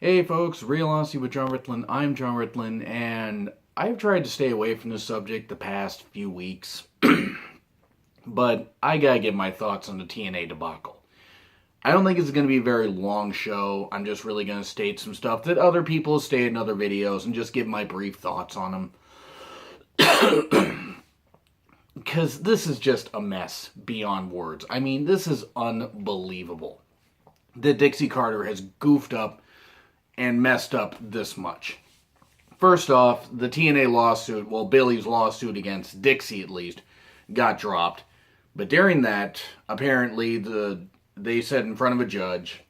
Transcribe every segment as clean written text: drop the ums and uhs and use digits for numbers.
Hey folks, Real Honesty with John Ritlin. I'm John Ritlin, and I've tried to stay away from this subject the past few weeks, but I gotta give my thoughts on the TNA debacle. I don't think it's going to be a very long show. I'm just really going to state some stuff that other people have stated in other videos and just give my brief thoughts on them. Because this is just a mess beyond words. I mean, this is unbelievable that Dixie Carter has goofed up and messed up this much. First off, the TNA lawsuit, well, Billy's lawsuit against Dixie at least, got dropped. But during that, apparently they said in front of a judge,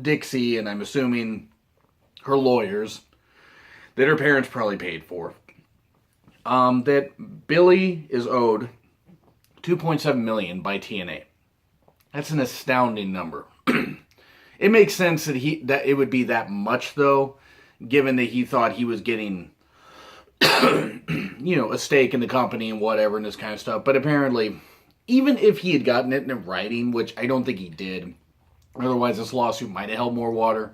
Dixie, and I'm assuming her lawyers, that her parents probably paid for, that Billy is owed $2.7 million by TNA. That's an astounding number. It makes sense that it would be that much, though, given that he thought he was getting, a stake in the company and whatever and this kind of stuff. But apparently, even if he had gotten it in writing, which I don't think he did, otherwise this lawsuit might have held more water,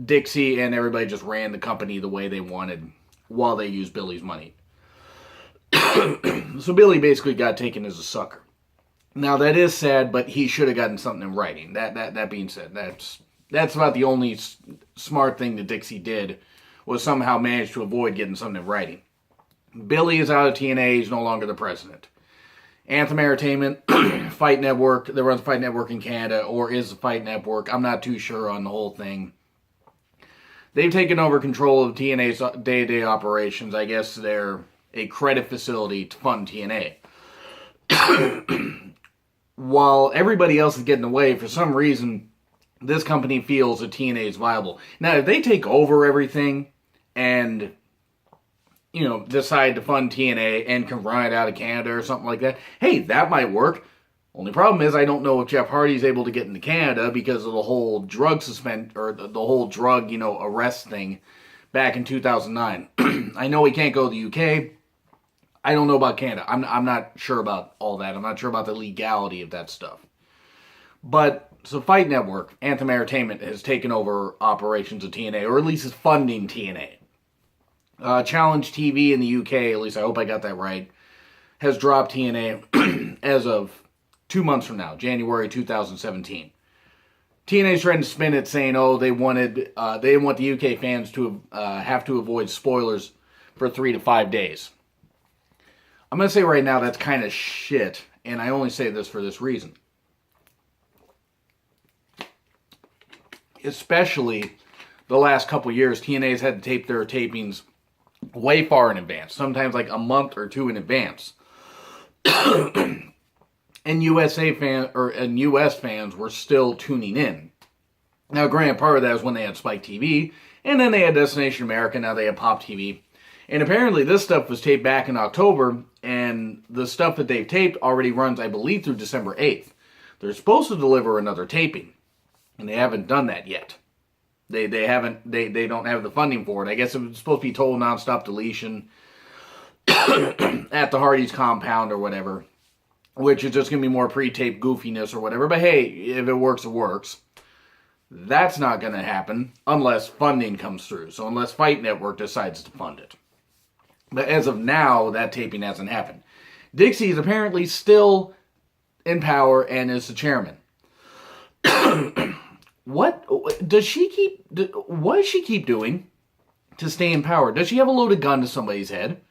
Dixie and everybody just ran the company the way they wanted while they used Billy's money. So Billy basically got taken as a sucker. Now that is sad, but he should have gotten something in writing. That being said, that's about the only smart thing that Dixie did, was somehow manage to avoid getting something in writing. Billy is out of TNA, he's no longer the president. Anthem Entertainment, Fight Network, that runs Fight Network in Canada, or is the Fight Network, I'm not too sure on the whole thing. They've taken over control of TNA's day-to-day operations. I guess they're a credit facility to fund TNA. While everybody else is getting away, for some reason, this company feels that TNA is viable. Now, if they take over everything and, decide to fund TNA and can run it out of Canada or something like that, hey, that might work. Only problem is I don't know if Jeff Hardy's able to get into Canada because of the whole drug arrest thing back in 2009. I know he can't go to the UK. I don't know about Canada. I'm not sure about all that. I'm not sure about the legality of that stuff. But, so Fight Network, Anthem Entertainment, has taken over operations of TNA, or at least is funding TNA. Challenge TV in the UK, at least I hope I got that right, has dropped TNA as of 2 months from now, January 2017. TNA's trying to spin it, saying, they didn't want the UK fans to have to avoid spoilers for 3 to 5 days. I'm going to say right now that's kind of shit, and I only say this for this reason. Especially the last couple years, TNA's had to tape their tapings way far in advance, sometimes like a month or two in advance. And US fans were still tuning in. Now, granted, part of that is when they had Spike TV, and then they had Destination America, now they have Pop TV. And apparently this stuff was taped back in October, and the stuff that they've taped already runs, I believe, through December 8th. They're supposed to deliver another taping, and they haven't done that yet. They don't have the funding for it. I guess it was supposed to be total nonstop deletion at the Hardy's compound or whatever, which is just going to be more pre-taped goofiness or whatever. But hey, if it works, it works. That's not going to happen unless funding comes through. So unless Fight Network decides to fund it. But as of now, that taping hasn't happened. Dixie is apparently still in power and is the chairman. What does she keep doing to stay in power? Does she have a loaded gun to somebody's head?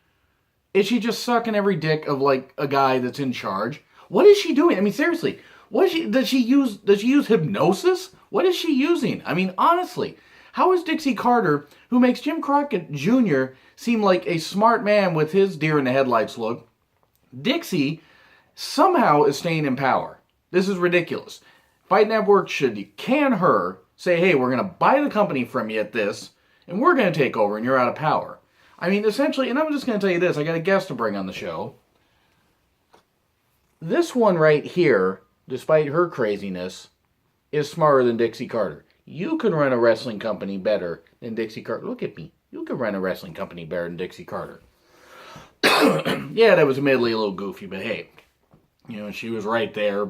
Is she just sucking every dick of like a guy that's in charge? What is she doing? I mean, seriously, does she use hypnosis? What is she using? I mean, honestly, how is Dixie Carter, who makes Jim Crockett Jr. seem like a smart man with his deer in the headlights look, Dixie somehow is staying in power? This is ridiculous. Fight Network should can her, say, hey, we're going to buy the company from you at this, and we're going to take over, and you're out of power. I mean, essentially, and I'm just going to tell you this, I got a guest to bring on the show. This one right here, despite her craziness, is smarter than Dixie Carter. You can run a wrestling company better than Dixie Carter. Look at me. You can run a wrestling company better than Dixie Carter. Yeah, that was admittedly a little goofy, but hey, she was right there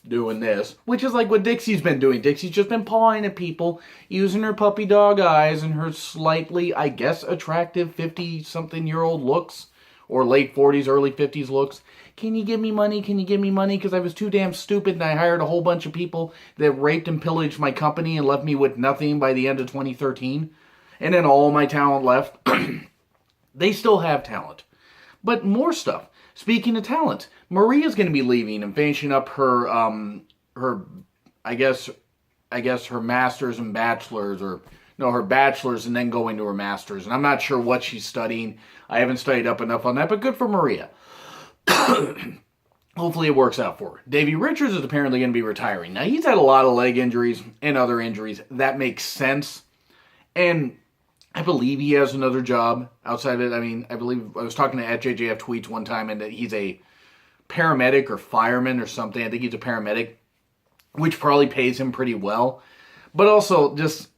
doing this, which is like what Dixie's been doing. Dixie's just been pawing at people, using her puppy dog eyes and her slightly, I guess, attractive 50-something-year-old looks, or late 40s, early 50s looks. Can you give me money? Can you give me money? Because I was too damn stupid and I hired a whole bunch of people that raped and pillaged my company and left me with nothing by the end of 2013. And then all my talent left. They still have talent. But more stuff. Speaking of talent, Maria's going to be leaving and finishing up her, I guess her master's and bachelor's, or no, her bachelor's and then going to her master's. And I'm not sure what she's studying. I haven't studied up enough on that, but good for Maria. Hopefully it works out for her. Davey Richards is apparently going to be retiring. Now, he's had a lot of leg injuries and other injuries. That makes sense. And I believe he has another job outside of it. I mean, I believe I was talking to @JJF Tweets one time, and that he's a paramedic or fireman or something. I think he's a paramedic, which probably pays him pretty well. But also, just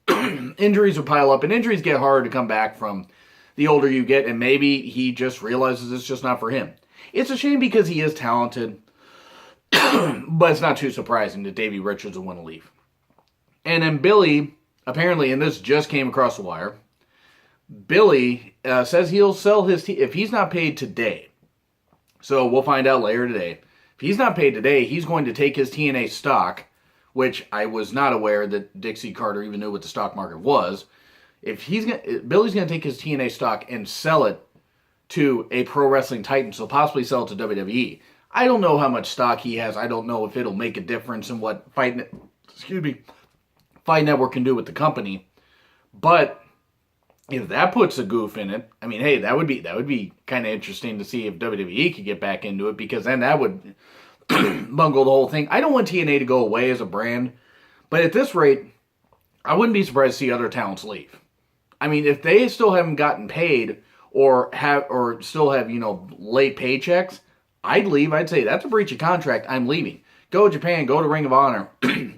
injuries will pile up, and injuries get harder to come back from the older you get, and maybe he just realizes it's just not for him. It's a shame because he is talented, but it's not too surprising that Davey Richards will want to leave. And then Billy, apparently, and this just came across the wire, Billy says he'll sell his if he's not paid today. So we'll find out later today. If he's not paid today, he's going to take his TNA stock, which I was not aware that Dixie Carter even knew what the stock market was. Billy's going to take his TNA stock and sell it to a pro wrestling titan, so possibly sell it to WWE. I don't know how much stock he has. I don't know if it'll make a difference in what Fight Network can do with the company. But if that puts a goof in it, I mean, hey, that would be kind of interesting to see if WWE could get back into it, because then that would bungle the whole thing. I don't want TNA to go away as a brand, but at this rate, I wouldn't be surprised to see other talents leave. I mean, if they still haven't gotten paid or still have, late paychecks, I'd leave. I'd say that's a breach of contract. I'm leaving. Go to Japan, go to Ring of Honor.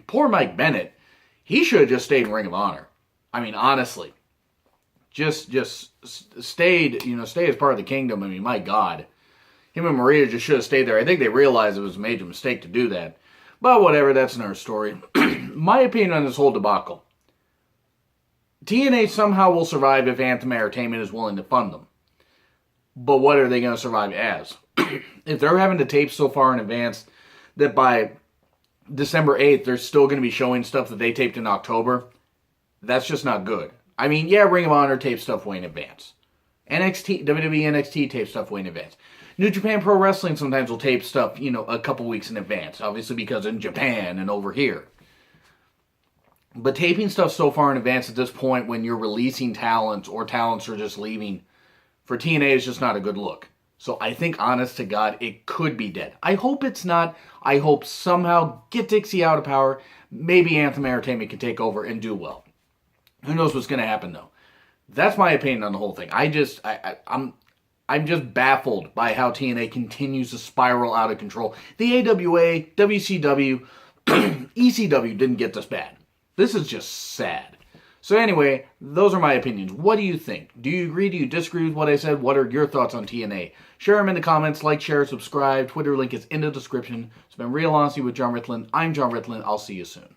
Poor Mike Bennett. He should have just stayed in Ring of Honor. I mean, honestly. Just stayed, stay as part of the kingdom. I mean, my God. Him and Maria just should have stayed there. I think they realized it was a major mistake to do that. But whatever, that's another story. My opinion on this whole debacle. TNA somehow will survive if Anthem Entertainment is willing to fund them. But what are they going to survive as? If they're having to tape so far in advance that by December 8th they're still going to be showing stuff that they taped in October, that's just not good. I mean, yeah, Ring of Honor tapes stuff way in advance. WWE NXT tapes stuff way in advance. New Japan Pro Wrestling sometimes will tape stuff, a couple weeks in advance. Obviously because in Japan and over here. But taping stuff so far in advance at this point when you're releasing talents or talents are just leaving for TNA is just not a good look. So I think, honest to God, it could be dead. I hope it's not. I hope somehow get Dixie out of power. Maybe Anthem Entertainment can take over and do well. Who knows what's going to happen, though. That's my opinion on the whole thing. I'm just baffled by how TNA continues to spiral out of control. The AWA, WCW, ECW didn't get this bad. This is just sad. So anyway, those are my opinions. What do you think? Do you agree? Do you disagree with what I said? What are your thoughts on TNA? Share them in the comments. Like, share, subscribe. Twitter link is in the description. It's been Real Honesty with John Ritland. I'm John Ritland. I'll see you soon.